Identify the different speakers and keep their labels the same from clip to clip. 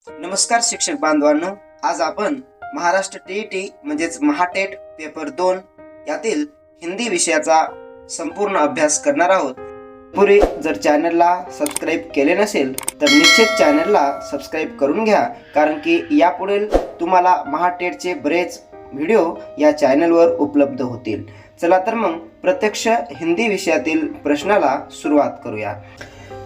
Speaker 1: नमस्कार शिक्षक बांधवांनो, आज आपण महाराष्ट्र टीईटी म्हणजेच महाटेट पेपर 2 यातील हिंदी विषयाचा संपूर्ण अभ्यास करणार आहोत. पूर्वी जर चॅनलला सबस्क्राईब केले नसेल तर निश्चित चॅनलला सबस्क्राईब करून घ्या, कारण की यापुढील तुम्हाला महाटेटचे बरेच व्हिडिओ या चॅनलवर उपलब्ध होतील. चला तर मग प्रत्यक्ष हिंदी विषयातील प्रश्नाला सुरुवात करूया.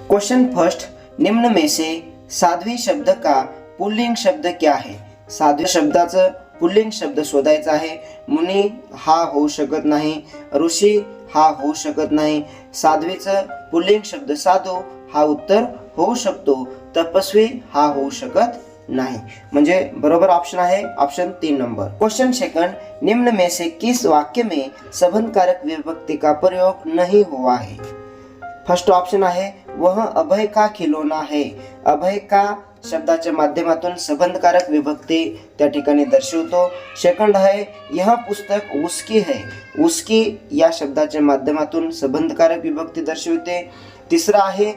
Speaker 1: क्वेश्चन फर्स्ट, निम्न में से साध्वी शब्द का पुल्लिंग शब्द क्या है? साध्वी शब्दाचं पुल्लिंग शब्द शोधायचा आहे. मुनी हा होऊ शकत नाही, ऋषी हा होऊ शकत नाही. साध्वीचं पुल्लिंग शब्द साधू हा उत्तर होऊ शकतो. तपस्वी हा होऊ शकत नहीं, म्हणजे बरोबर ऑप्शन आहे ऑप्शन 3 नंबर. क्वेश्चन सेकंड, निम्न में से किस वाक्य में संबंध कारक विभक्ति का प्रयोग नहीं हुआ है? फर्स्ट ऑप्शन आहे वह अभय का खिलौना है. अभय का शब्दाच्या माध्यमातून संबंधकारक विभक्ती त्या ठिकाणी दर्शवतो. सेकंड आहे यह पुस्तक उसकी है. उसकी या शब्दाच्या माध्यमातून संबंधकारक विभक्ती दर्शवते. तिसरा आहे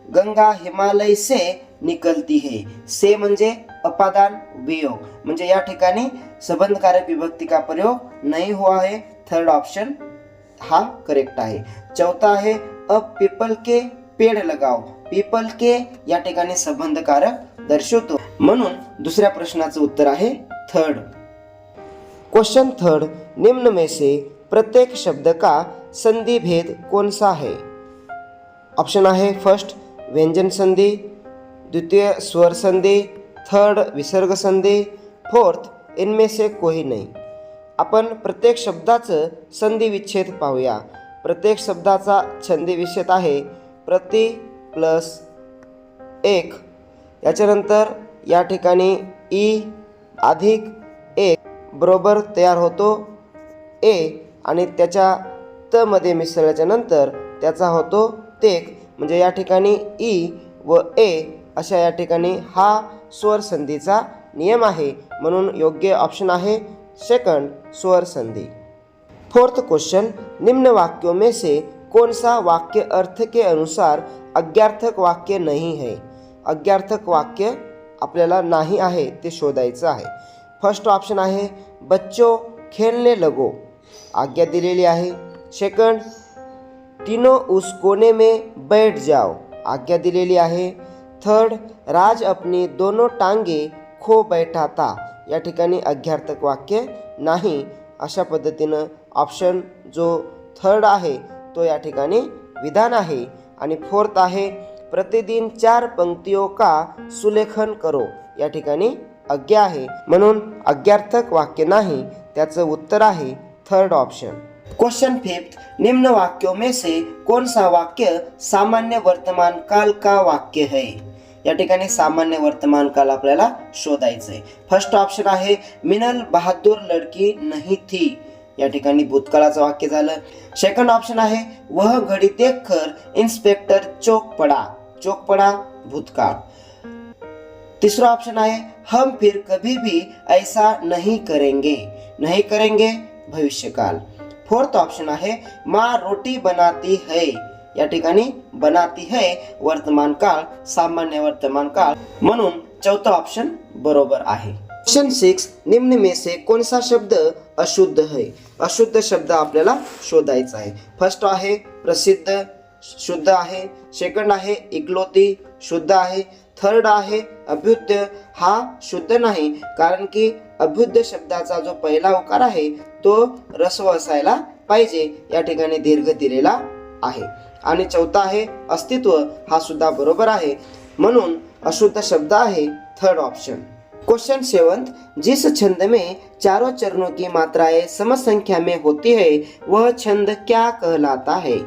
Speaker 1: गंगा हिमालय से निकलती है. से म्हणजे अपादान वियोग, म्हणजे या ठिकाणी संबंधकारक विभक्ती का प्रयोग नहीं हुआ है. थर्ड ऑप्शन हा करेक्ट आहे. चौथा आहे अब पीपल के पेड़ लगाओ. पीपल के या ठिकाणी संबंधकारक दर्शवतो, म्हणून दुसऱ्या प्रश्नाचं उत्तर आहे थर्ड. क्वेश्चन थर्ड, निम्न में से प्रत्येक शब्द का संधि भेद कौन सा है? ऑप्शन आहे फर्स्ट व्यंजन संधि, द्वितीय स्वर संधि, थर्ड विसर्ग संधि, फोर्थ इनमें से कोई नहीं. आपण प्रत्येक शब्दाचं संधि विच्छेद पाहूया. प्रत्येक शब्दाचा संधि विच्छेद आहे प्रति प्लस एक. याच्यानंतर या ठिकाणी ई अधिक एक बरोबर तयार होतो ए, आणि त्याच्या त मध्ये मिसळल्याच्या नंतर त्याचा होतो तेक, म्हणजे या ठिकाणी ई व ए अशा या ठिकाणी हा स्वर संधीचा नियम आहे, म्हणून योग्य ऑप्शन आहे सेकंड स्वर संधि. फोर्थ क्वेश्चन, निम्न वाक्यों में से कौन सा वाक्य अर्थ के अनुसार अज्ञार्थक वाक्य नहीं है? अज्ञार्थक वाक्य आपल्याला नाही आहे ते शोधायचं आहे. फर्स्ट ऑप्शन आहे बच्चों खेलने लगो, आज्ञा दिलेली आहे. सेकंड तीनों उस कोने में बैठ जाओ, आज्ञा दिलेली आहे. थर्ड राज अपनी दोनों टांगे खो बैठा था, या ठिकाणी अज्ञार्थक वाक्य नाही. अशा पद्धतीनं ऑप्शन जो थर्ड आहे तो या ठिकाणी विधान आहे. आणि फोर्थ आहे प्रतिदिन 4 पंक्तियों का सुलेखन करो, या ठिकाणी आज्ञा आहे, म्हणून अज्ञार्थक वाक्य नाही, त्याचं उत्तर आहे थर्ड ऑप्शन. क्वेश्चन फिफ्थ, निम्न वाक्यों में से कौन सा वाक्य सामान्य वर्तमान काल का वाक्य है? या ठिकाणी सामान्य वर्तमान काल आपल्याला शोधायचं आहे. फर्स्ट ऑप्शन आहे मिनल बहादुर लड़की नहीं थी, या ठिकाणी भूतकाळाचं वाक्य झालं. सेकंड ऑप्शन आहे वह घड़ी देखकर इंस्पेक्टर चौक पड़ा. चौक पड़ा भूतकाळ. तीसरा ऑप्शन आहे हम फिर कभी भी ऐसा नहीं करेंगे. नहीं करेंगे भविष्यकाल. फोर्थ ऑप्शन आहे माँ रोटी बनाती है, या ठिकाणी बनाती है वर्तमान काळ, सामान्य वर्तमान काळ, म्हणून चौथा ऑप्शन बरोबर आहे. क्वेश्चन 6, निम्न में से कौन सा शब्द अशुद्ध है? अशुद्ध शब्द आपल्याला शोधायचा आहे. फर्स्ट आहे प्रसिद्ध, शुद्ध आहे. सेकंड आहे इकलोती, शुद्ध आहे. थर्ड आहे अभ्युदय, हा शुद्ध नाही, कारण की अभ्युदय शब्दाचा जो पहिला उकार आहे तो रस्व असायला पाहिजे, या ठिकाणी दीर्घ दिलेला आहे. आणि चौथा आहे अस्तित्व, हा सुद्धा बरोबर आहे, म्हणून अशुद्ध शब्द आहे थर्ड ऑप्शन. क्वेश्चन 7, जिस छंद में चारों चरणों की मात्राएं सम संख्या में होती है वह छंद क्या कहलाता है?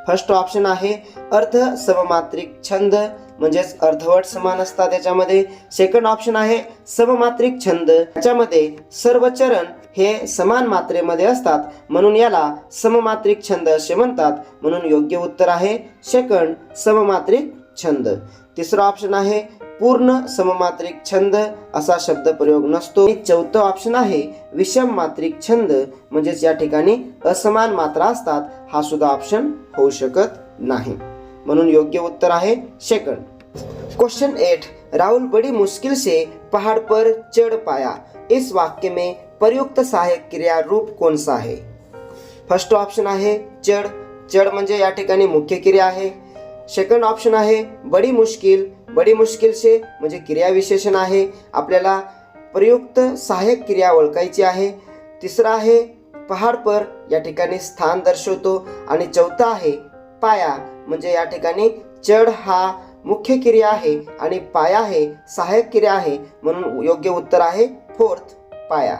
Speaker 1: फर्स्ट ऑप्शन आहे अर्ध सममात्रिक छंद, म्हणजेच अर्धवट समान असतात त्याच्यामध्ये. सेकंड ऑप्शन आहे सममात्रिक छंद, त्याच्यामध्ये सर्व चरण हे समान मात्रेमध्ये असतात, म्हणून याला सममात्रिक छंद असे म्हणतात, म्हणून योग्य उत्तर आहे सेकंड सममात्रिक छंद. तिसरा ऑप्शन आहे पूर्ण सममात्रिक छंद, असा शब्द प्रयोग नसतो. चौथं ऑप्शन आहे विषम मात्रिक छंद, म्हणजेच या ठिकाणी असमान मात्रा असतात, हा सुद्धा ऑप्शन होऊ शकत नाही, म्हणून योग्य उत्तर आहे सेकंड. क्वेश्चन 8, राहुल बड़ी मुश्किल से पहाड़ पर चढ़ पाया, इस वाक्य में प्रयुक्त सहायक क्रिया रूप कौन सा है? फर्स्ट ऑप्शन आहे चढ, चढ म्हणजे या ठिकाणी मुख्य क्रिया आहे. सेकंड ऑप्शन आहे बडी मुश्किल, बडी मुश्किल से म्हणजे क्रिया विशेषण आहे, आपल्याला प्रयुक्त सहायक क्रिया ओळखायची आहे. तिसरा आहे पहाड पर, या ठिकाणी स्थान दर्शवतो. आणि चौथा आहे पाया, म्हणजे या ठिकाणी चढ हा मुख्य क्रिया आहे आणि पाया हे सहायक क्रिया आहे, म्हणून योग्य उत्तर आहे फोर्थ पाया.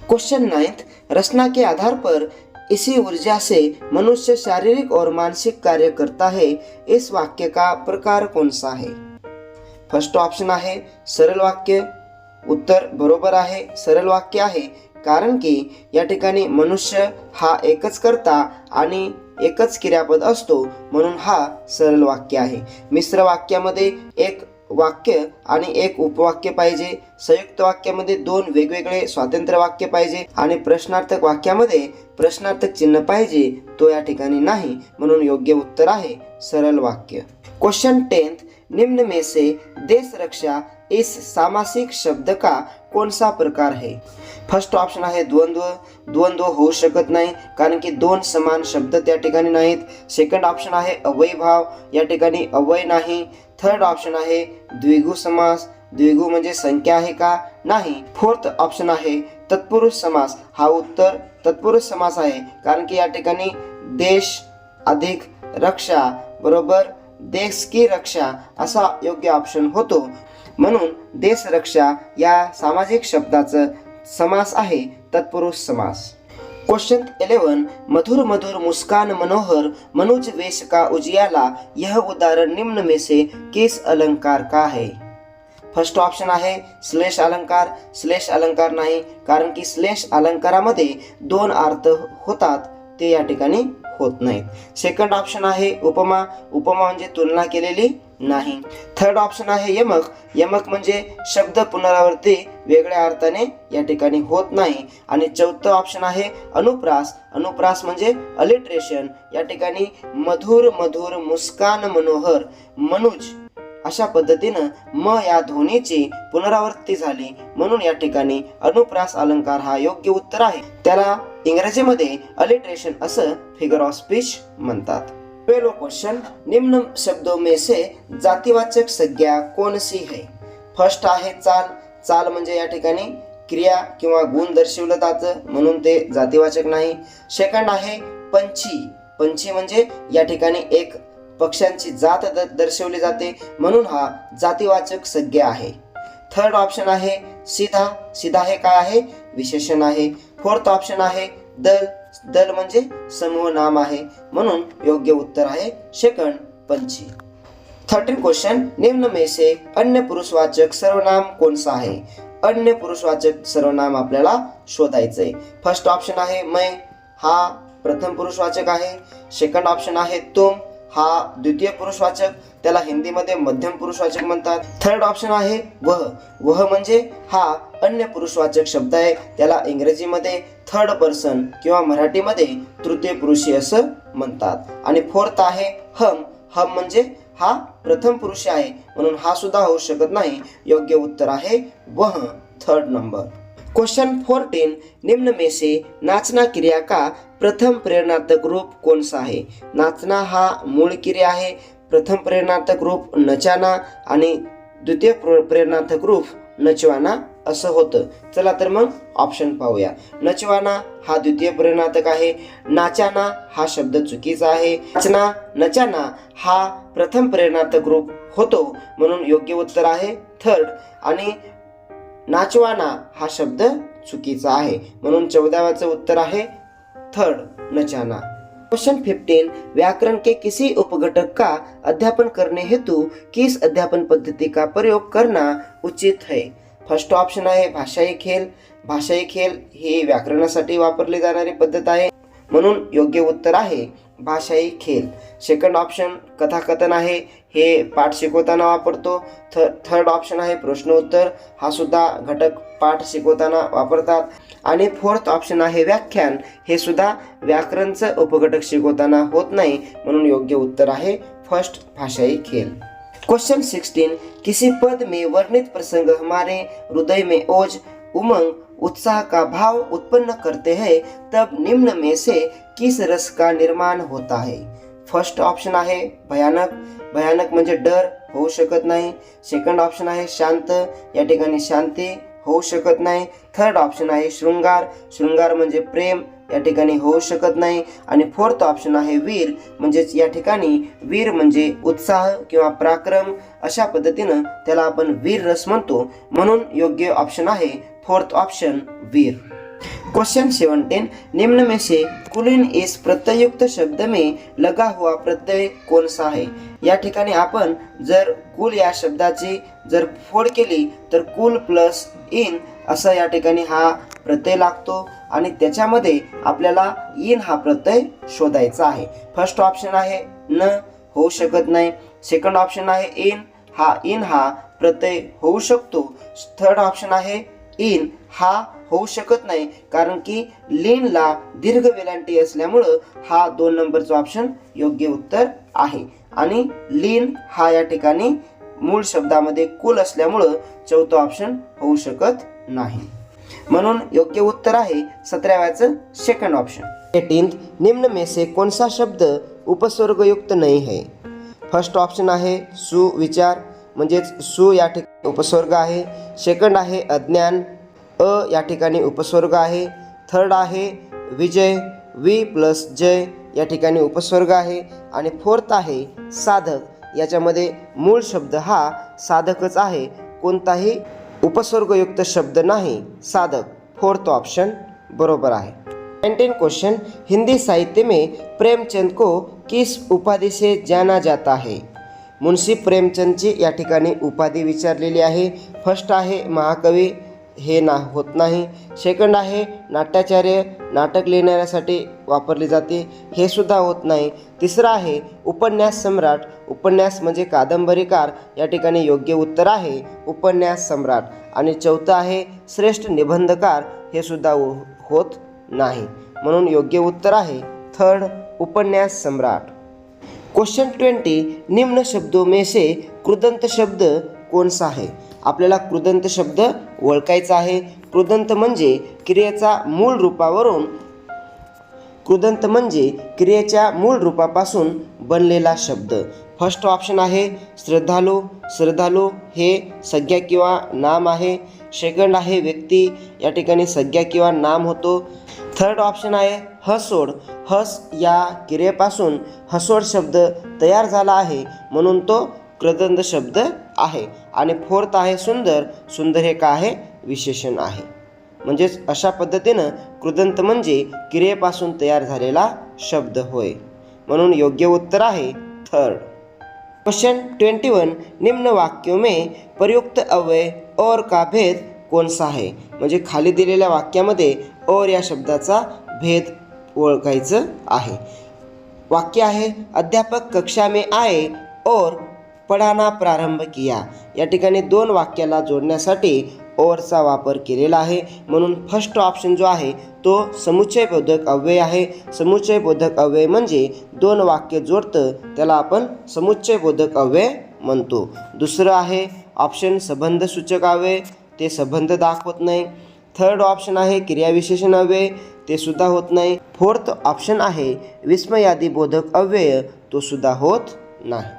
Speaker 1: क्वेश्चन 9, रचना के आधार पर इसी ऊर्जा से मनुष्य शारीरिक और मानसिक कार्य करता है, इस वाक्य का प्रकार कौन सा है? फर्स्ट ऑप्शन आहे सरळ वाक्य, उत्तर बरोबर आहे, सरळ वाक्य आहे. कारण की या ठिकाणी मनुष्य हा एकच कर्ता आणि एकच क्रियापद असतो, म्हणून हा सरळ वाक्य आहे. मिश्र वाक्यामध्ये एक वाक्य आणि एक उपवाक्य पाहिजे, संयुक्त वाक्यामध्ये दोन वेगवेगळे स्वतंत्र वाक्य पाहिजे आणि प्रश्नार्थक वाक्यामध्ये प्रश्नार्थक चिन्ह पाहिजे, तो या ठिकाणी नाही, म्हणून योग्य उत्तर आहे सरळ वाक्य. क्वेश्चन 10, निम्न में से देश रक्षा इस सामासिक शब्द का कौन सा प्रकार है? फर्स्ट ऑप्शन आहे द्वंद्व, द्वंद्व होऊ शकत नाही कारण की दोन समान शब्द त्या ठिकाणी नाहीत. सेकंड ऑप्शन आहे अव्यय भाव, या ठिकाणी अव्यय नाही. थर्ड ऑप्शन आहे द्विगु समास, द्विगु म्हणजे संख्या आहे का? नाही. फोर्थ ऑप्शन आहे तत्पुरुष समास, हा उत्तर तत्पुरुष समास आहे कारण की या ठिकाणी देश अधिक रक्षा बरोबर देश की रक्षा असा योग्य ऑप्शन होतो, म्हणून देश रक्षा या सामाजिक शब्दाचं समास आहे तत्पुरुष समास. क्वेश्चन 11, मधुर मधुर मुस्कान मनोहर मनुज वेश का उजियाला, यह उदाहरण निम्न में से किस अलंकार का है? फर्स्ट ऑप्शन आहे श्लेष अलंकार, श्लेष अलंकार नाही कारण की श्लेष अलंकारामध्ये दोन अर्थ होतात, ते या ठिकाणी होत नाहीत. सेकंड ऑप्शन आहे उपमा, उपमा म्हणजे तुलना केलेली नाही. थर्ड ऑप्शन आहे यमक, यमक म्हणजे शब्द पुनरावृत्ती वेगळ्या अर्थाने या ठिकाणी होत नाही. आणि चौथं ऑप्शन आहे अनुप्रास, अनुप्रास म्हणजे अलिट्रेशन, या ठिकाणी मधुर मधुर मुस्कान मनोहर मनुज अशा पद्धतीनं म या ध्वनीची पुनरावृत्ती झाली, म्हणून या ठिकाणी अनुप्रास अलंकार हा योग्य उत्तर आहे. त्याला इंग्रजीमध्ये अलिट्रेशन असं फिगर ऑफ स्पीच म्हणतात. 12वां क्वेश्चन, निम्न शब्दों में से जातिवाचक संज्ञा कौन सी है? फर्स्ट आहे चाल, चाल म्हणजे या ठिकाणी क्रिया किंवा गुण दर्शवलं जातं, म्हणून ते जातिवाचक नाही. सेकंड आहे पंछी, पंछी म्हणजे या ठिकाणी एक पक्ष्यांची जात दर्शवली जाते, म्हणून हा जातिवाचक संज्ञा आहे. थर्ड ऑप्शन आहे सीधा, सीधा हे काय आहे? विशेषण आहे. फोर्थ ऑप्शन आहे दल, दल म्हणजे समूह नाम आहे, म्हणून योग्य उत्तर आहे सेकंड पंछी. 13 क्वेश्चन, निम्न में से अन्य पुरुषवाचक सर्वनाम कौन सा है? अन्य पुरुषवाचक सर्वनाम आपल्याला शोधायचंय. फर्स्ट ऑप्शन आहे मैं, हा प्रथम पुरुषवाचक आहे. सेकंड ऑप्शन आहे तुम, हा द्वितीय पुरुषवाचक, त्याला हिंदीमध्ये मध्यम पुरुषवाचक म्हणतात. थर्ड ऑप्शन आहे वह, वह म्हणजे हा अन्य पुरुषवाचक शब्द आहे, त्याला इंग्रजीमध्ये थर्ड पर्सन किंवा मराठीमध्ये तृतीय पुरुषी असं म्हणतात. आणि फोर्थ आहे हम, हम म्हणजे हा प्रथम पुरुष आहे, म्हणून हा सुद्धा होऊ शकत नाही. योग्य उत्तर आहे वह, थर्ड नंबर. क्वेश्चन 14, निम्न में से नाचना क्रिया का प्रथम प्रेरणार्थक रूप कौन सा है? नाचना हा मूळ क्रिया आहे, प्रथम प्रेरणार्थक रूप नचाना आणि द्वितीय प्रेरणार्थक रूप नचवाना असं होतं. चला तर मग ऑप्शन पाहूया. नचवाना हा द्वितीय प्रेरणार्थक आहे, नाचाना हा शब्द चुकीचा आहे, नाचना नचाना हा प्रथम प्रेरणार्थक रूप होतो, म्हणून योग्य उत्तर आहे थर्ड. आणि नाचवाना हा शब्द चुकीचा आहे, म्हणून 14वाचं उत्तर आहे थर्ड नचाना. क्वेश्चन 15, व्याकरण के किसी उपघटक का अध्यापन करने हेतु किस अध्यापन पद्धति का प्रयोग करना उचित है? फर्स्ट ऑप्शन आहे भाषाई खेल, भाषाई खेल ही व्याकरणासाठी वापरली जाणारी पद्धत आहे, म्हणून योग्य उत्तर आहे भाषाई खेल. सेकंड ऑप्शन कथाकथन आहे, हे पाठ शिकवताना वापरतो. थर्ड ऑप्शन आहे प्रश्नोत्तर, हा सुद्धा घटक पाठ शिकवताना वापरतात. आणि फोर्थ ऑप्शन आहे व्याख्यान, हे सुद्धा व्याकरणचं उपघटक शिकवताना होत नाही, म्हणून योग्य उत्तर आहे फर्स्ट भाषाई खेल. क्वेश्चन 16, किसी पद में वर्णित प्रसंग हमारे हृदय में ओज, उमंग, उत्साह का भाव उत्पन्न करते हैं, तब निम्न में से किस रस का निर्माण होता है? फर्स्ट ऑप्शन आहे भयानक, भयानक म्हणजे डर, होऊ शकत नाही. सेकंड ऑप्शन आहे शांत, या ठिकाणी शांती, होऊ शकत नाही. थर्ड ऑप्शन आहे शृंगार, शृंगार म्हणजे प्रेम, या ठिकाणी होऊ शकत नाही. आणि फोर्थ ऑप्शन आहे वीर, म्हणजेच या ठिकाणी वीर म्हणजे उत्साह किंवा पराक्रम, अशा पद्धतीनं त्याला आपण वीर रस म्हणतो. म्हणून योग्य ऑप्शन आहे फोर्थ ऑप्शन वीर. क्वेश्चन 17, निम्न में से कुलीन इस प्रत्ययुक्त शब्द में लगा हुआ प्रत्यय कौन सा है? या ठिकाणी आपण जर कुल या शब्दाची जर फोड केली तर कुल प्लस इन असं या ठिकाणी हा प्रत्यय लागतो आणि त्याच्यामध्ये आपल्याला इन हा प्रत्यय शोधायचा आहे. फर्स्ट ऑप्शन आहे न, होऊ शकत नाही. सेकंड ऑप्शन आहे इन हा प्रत्यय होऊ शकतो. थर्ड ऑप्शन आहे इन हा होऊ शकत नाही, कारण की लीनला दीर्घ वेलांटी असल्यामुळं हा 2 नंबरचा ऑप्शन योग्य उत्तर आहे. आणि लीन हा या ठिकाणी मूळ शब्दामध्ये कुल असल्यामुळं चौथा ऑप्शन होऊ शकत नाही. म्हणून योग्य उत्तर आहे 17व्याचं सेकंड ऑप्शन. 18, निम्न में से कौन सा शब्द उपसर्गयुक्त नहीं है? फर्स्ट ऑप्शन आहे सुविचार, म्हणजेच सु या ठिकाणी उपसर्ग आहे. सेकंड आहे अज्ञान, या ठिकाणी उपसर्ग आहे. थर्ड आहे विजय, वी प्लस जय, या ठिकाणी उपसर्ग आहे. आणि फोर्थ आहे साधक, याच्यामध्ये मूळ शब्द हा साधकच आहे, कोणताही उपसर्गयुक्त शब्द नाही, साधक. फोर्थ ऑप्शन बरोबर आहे. 19 क्वेश्चन, हिंदी साहित्य में प्रेमचंद को किस उपाधि से जाना जाता है? मुंशी प्रेमचंदची या ठिकाणी उपाधी विचारलेली आहे. फर्स्ट आहे महाकवी, हे होत नाही. सेकंड आहे नाट्याचार्य, नाटक लिहिण्यासाठी वापरली जाते, हे सुद्धा होत नाही. तिसरं आहे उपन्यास सम्राट, उपन्यास म्हणजे कादंबरीकार, या ठिकाणी योग्य उत्तर आहे उपन्यास सम्राट. आणि चौथं आहे श्रेष्ठ निबंधकार, हे सुद्धा होत नाही. म्हणून योग्य उत्तर आहे थर्ड उपन्यास सम्राट. क्वेश्चन 20, निम्न शब्दों में से कृदंत शब्द कौन सा है? आपल्याला कृदंत शब्द ओळखायचा आहे. कृदंत म्हणजे क्रियेचा मूळ रूपावरून, कृदंत म्हणजे क्रियेच्या मूळ रूपापासून बनलेला शब्द. फर्स्ट ऑप्शन आहे श्रद्धालू, श्रद्धालू हे संज्ञा किंवा नाम आहे. सेकंड आहे व्यक्ती, या ठिकाणी संज्ञा किंवा नाम होतो. थर्ड ऑप्शन आहे हसोड, हस या क्रियेपासून हसोड शब्द तयार झाला आहे, म्हणून तो कृदंत शब्द आहे. आणि फोर्थ आहे सुंदर, सुंदर हे काय आहे? विशेषण आहे. म्हणजेच अशा पद्धतीनं कृदंत म्हणजे क्रियेपासून तयार झालेला शब्द होय. म्हणून योग्य उत्तर आहे थर्ड. क्वेश्चन 21, निम्न वाक्यों में प्रयुक्त अव्यय और का भेद कौन सा है? म्हणजे खाली दिलेल्या वाक्यामध्ये और या शब्दाचा भेद ओळखायचं आहे. वाक्य आहे अध्यापक कक्षा में आए और पढ़ाना प्रारंभ किया. या ठिकाणी 2 वाक्याला जोडण्यासाठी ओरचा वापर केलेला आहे. म्हणून फर्स्ट ऑप्शन जो आहे तो समुच्चयबोधक अव्यय आहे. समुच्चयबोधक अव्यय म्हणजे 2 वाक्य जोडतं, त्याला आपण समुच्चयबोधक अव्यय म्हणतो. दुसरं आहे ऑप्शन संबंधसूचक अव्यय, ते संबंध दाखवत नाही. थर्ड ऑप्शन आहे क्रियाविशेषण अव्यय, ते सुद्धा होत नाही. फोर्थ ऑप्शन आहे विस्मयादी बोधक अव्यय, तो सुद्धा होत नाही.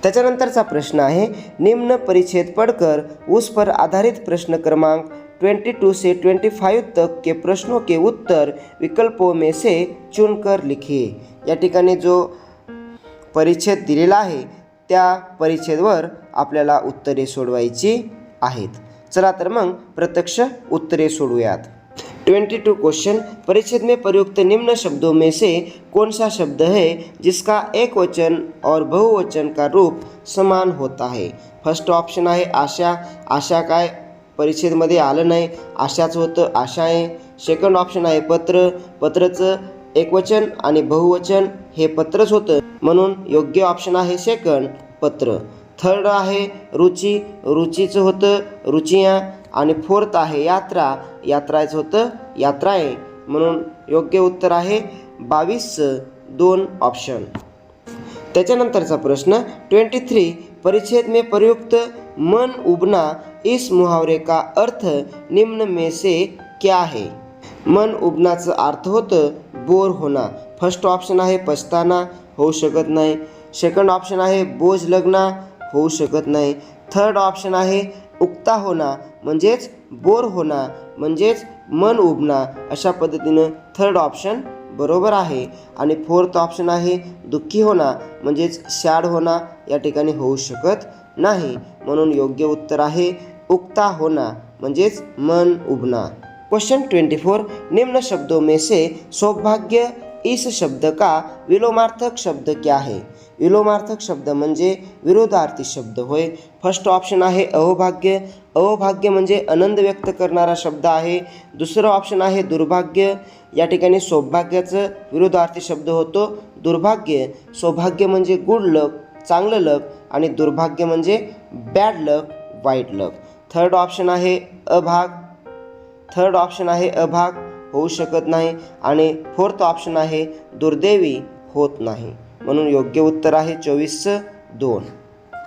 Speaker 1: त्याच्यानंतरचा प्रश्न आहे निम्न परिच्छेद पढ़कर उस पर आधारित प्रश्न क्रमांक 22 से 25 तक के प्रश्नों के उत्तर विकल्पों में से चुनकर लिखिए. या ठिकाणी जो परिच्छेद दिलेला आहे त्या परिच्छेदवर आपल्याला उत्तरे सोडवायची आहेत. चला तर मग प्रत्यक्ष उत्तरे सोडूयात. 22 क्वेश्चन, परिच्छेद में प्रयुक्त निम्न शब्दों में से कौन सा शब्द है जिसका एक वचन और बहुवचन का रूप समान होता है? फर्स्ट ऑप्शन आहे आशा, आशा काय परिच्छेदमध्ये आलं नाही, आशाच होतं, आशा आहे. सेकंड ऑप्शन आहे पत्र, पत्रचं एकवचन आणि बहुवचन हे पत्रच होतं, म्हणून योग्य ऑप्शन आहे सेकंड पत्र. थर्ड आहे रुची, रुचीचं होतं रुचिया. आणि फोर्थ आहे यात्रा, यात्राचं होतं यात्राए. म्हणून योग्य उत्तर आहे 22 2 ऑप्शन. त्याच्यानंतरचा प्रश्न 23 परिच्छेद में प्रयुक्त मन उबना इस मुहावरे का अर्थ निम्न में से क्या है? मन उबनाचं अर्थ होतं बोर होणं. फर्स्ट ऑप्शन आहे पछताना, होऊ शकत नाही. सेकंड ऑप्शन आहे बोज लगना, होऊ शकत नाही. थर्ड ऑप्शन आहे उक्ता होणं म्हणजेच बोर होणं म्हणजेच मन उबना. अशा पद्धतीनं थर्ड ऑप्शन बरोबर आहे. आणि फोर्थ ऑप्शन आहे दुःखी होणं म्हणजेच सॅड होणं, या ठिकाणी होऊ शकत नाही. म्हणून योग्य उत्तर आहे उक्ता होणं म्हणजेच मन उबना. क्वेश्चन 24 निम्न शब्दों में से सौभाग्य इस शब्द का विलोमार्थक शब्द क्या है? विलोमार्थक शब्द म्हणजे विरोधार्थी शब्द होय. फर्स्ट ऑप्शन आहे अहोभाग्य, अहोभाग्य म्हणजे आनंद व्यक्त करणारा शब्द आहे. दुसरं ऑप्शन आहे दुर्भाग्य, या ठिकाणी सौभाग्याचं विरोधार्थी शब्द होतो दुर्भाग्य. सौभाग्य म्हणजे गुड लक, चांगलं लक, आणि दुर्भाग्य म्हणजे बॅड लक, वाईट लक. थर्ड ऑप्शन आहे अभाग, थर्ड ऑप्शन आहे अभाग, होऊ शकत नाही. आणि फोर्थ ऑप्शन आहे दुर्दैवी, होत नाही. म्हणून योग्य उत्तर आहे 24 2.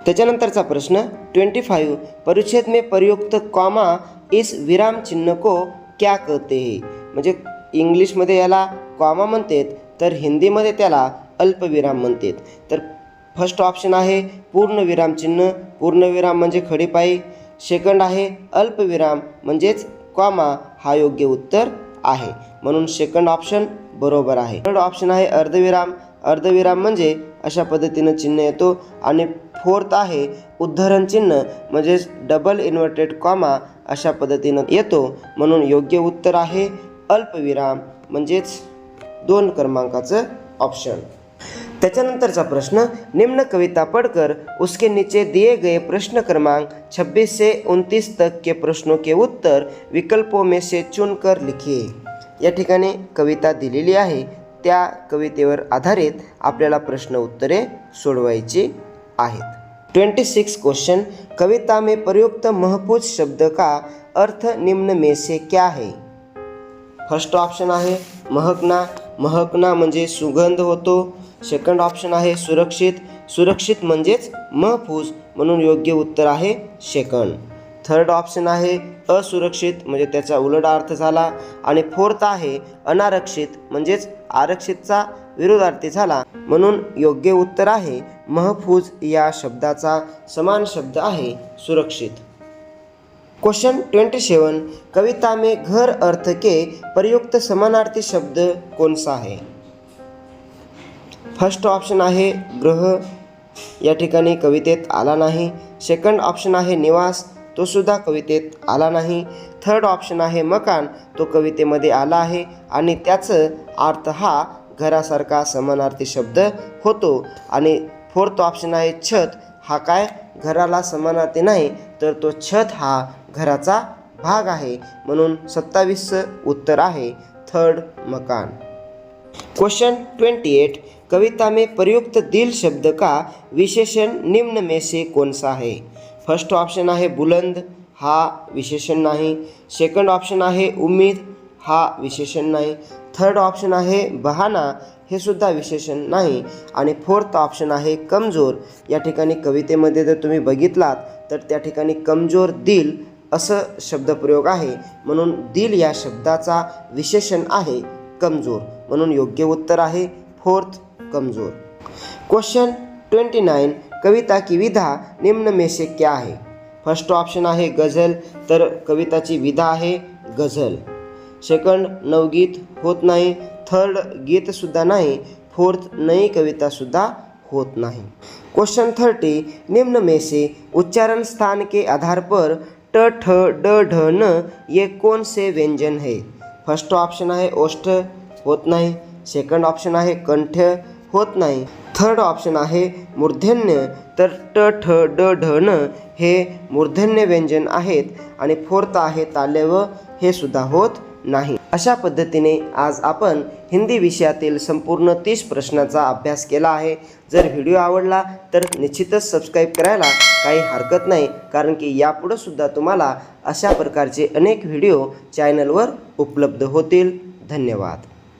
Speaker 1: त्याच्यानंतरचा प्रश्न 25 परिच्छेद में प्रयुक्त कॉमा इस विराम चिन्ह को क्या कहते हैं? म्हणजे इंग्लिशमध्ये याला कॉमा म्हणतात तर हिंदीमध्ये त्याला अल्पविराम म्हणतात. तर फर्स्ट ऑप्शन आहे पूर्ण विराम चिन्ह, पूर्णविराम म्हणजे खडीपायी. सेकंड आहे अल्पविराम म्हणजेच कॉमा, हा योग्य उत्तर आहे. म्हणून सेकंड ऑप्शन बरोबर आहे. थर्ड ऑप्शन आहे अर्धविराम, अर्धविराम म्हणजे अशा पद्धतीनं चिन्ह येतो. आणि फोर्थ आहे उद्धरण चिन्ह म्हणजेच डबल इन्व्हर्टेड कॉमा, अशा पद्धतीनं येतो. म्हणून योग्य उत्तर आहे अल्पविराम म्हणजेच 2 क्रमांकाचं ऑप्शन. त्याच्यानंतरचा प्रश्न निम्न कविता पढ़कर उसके नीचे दिए गए प्रश्न क्रमांक 26 से 29 तक के प्रश्नों के उत्तर विकल्पों में से चुनकर लिखिए. या ठिकाणी कविता दिलेली आहे, त्या कवितेवर आधारित आपल्याला प्रश्न उत्तरे सोडवायची आहेत. 26 क्वेश्चन कविता में प्रयुक्त महफूज शब्द का अर्थ निम्न में से क्या है? फर्स्ट ऑप्शन आहे महकना, महकना म्हणजे सुगंध होतो. सेकंड ऑप्शन आहे सुरक्षित, सुरक्षित म्हणजेच महफूज, म्हणून योग्य उत्तर आहे सेकंड. थर्ड ऑप्शन आहे असुरक्षित म्हणजे त्याचा उलट अर्थ झाला. आणि फोर्थ आहे अनारक्षित म्हणजेच आरक्षितचा विरोधार्थी झाला. म्हणून योग्य उत्तर आहे महफूज या शब्दाचा समान शब्द आहे सुरक्षित. क्वेश्चन 27 कविता में घर अर्थ के प्रयुक्त समानार्थी शब्द कौन सा है? फर्स्ट ऑप्शन आहे गृह, या ठिकाणी कवितेत आला नाही. सेकंड ऑप्शन आहे निवास, तो सुद्धा कवितेत आला नाही. थर्ड ऑप्शन आहे मकान, तो कवितेमध्ये आला आहे आणि त्याचं अर्थ हा घरासारखा समानार्थी शब्द होतो. आणि फोर्थ ऑप्शन आहे छत, हा काय घराला समानार्थी नाही तर तो छत हा घराचा भाग आहे. म्हणून 27 उत्तर आहे थर्ड मकान. क्वेश्चन 28 कविता में प्रयुक्त दिल शब्द का विशेषण निम्न में से कौन सा है? फर्स्ट ऑप्शन आहे बुलंद, हा विशेषण नाही. सेकंड ऑप्शन आहे उम्मीद, हा विशेषण नाही. थर्ड ऑप्शन आहे बहाना, हे सुद्धा विशेषण नाही. आणि फोर्थ ऑप्शन आहे कमजोर. या ठिकाणी कवितेमध्ये जर तुम्ही बघितलात तर त्या ठिकाणी कमजोर दिल असं शब्दप्रयोग आहे. म्हणून दिल या शब्दाचा विशेषण आहे कमजोर. म्हणून योग्य उत्तर आहे फोर्थ कमजोर. क्वेश्चन 29 कविता की विधा निम्न में से क्या है? फर्स्ट ऑप्शन आहे गझल, तर कविताची विधा आहे गझल. सेकंड नवगीत होत नाही. थर्ड गीतसुद्धा नाही. फोर्थ नई कवितासुद्धा होत नाही. क्वेश्चन 30 निम्न में से उच्चारण स्थान के आधार पर ट ठ ड ढ न ये कौन से व्यंजन है? फर्स्ट ऑप्शन आहे ओष्ठ, होत नाही. सेकंड ऑप्शन आहे कंठ, होत नाही. थर्ड ऑप्शन आहे मूर्धन्य, तर ट ठ ड ढ न हे मूर्धन्य व्यंजन आहेत. आणि फोर्थ आहे तालव्य, हे सुद्धा होत नाही. अशा पद्धतीने आज आपण हिंदी विषयातील संपूर्ण 30 प्रश्नांचा अभ्यास केला आहे। जर व्हिडिओ आवडला तर निश्चितच सबस्क्राईब करायला काही हरकत नाही, कारण की यापुढे सुद्धा तुम्हाला अशा प्रकारचे अनेक व्हिडिओ चॅनलवर उपलब्ध होतील। धन्यवाद।